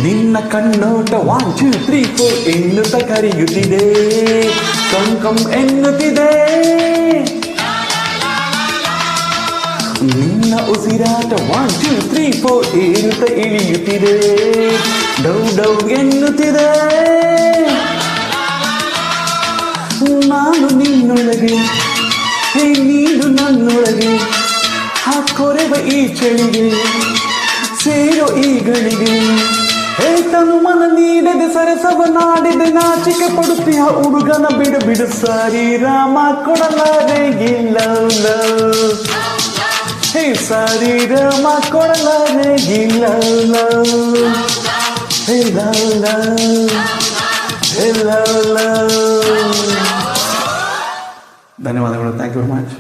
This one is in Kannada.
ನಿನ್ನ ಕಣ್ಣೋಟ 1 2 3 4 ಎನ್ನುತ್ತ ಕರೆಯುತ್ತಿದೆ, ಕಂ ಕಂ ಎನ್ನುತ್ತಿದೆ. ನಿನ್ನ ಉಸಿರಾಟ 1 2 3 4 ಏರುತ್ತ ಇಳಿಯುತ್ತಿದೆ, ಡೌ ಡೌ ಎನ್ನುತ್ತಿದೆ. ನಾನು ನಿನ್ನೊಳಗೆ, ಹೇ ನೀನು ನನ್ನೊಳಗೆ, ಹಾಕೊರೆವ ಈ ಚಳಿಗೆ, ಸೇರೋ ಈ ಗಳಿಗೆ. ಹೇ ತನು ಮನ ನೀಡದೆ ಸರಸವ ನಾಡಿದೆ, ನಾಚಿಕೆ ಪಡುತ್ತೀಯ ಹುಡುಗನ ಬಿಡು ಬಿಡು. ಸಾರಿ ರಾಮ ಕೊಡಲಾರೆ ಇಲ್ಲ ಲವ್, ಹೇ ಸಾರಿ ರಾಮ ಕೊಡಲಾರೆ ಇಲ್ಲ love, hey love love, hey love love. ಧನ್ಯವಾದಗಳು. Thank you very much.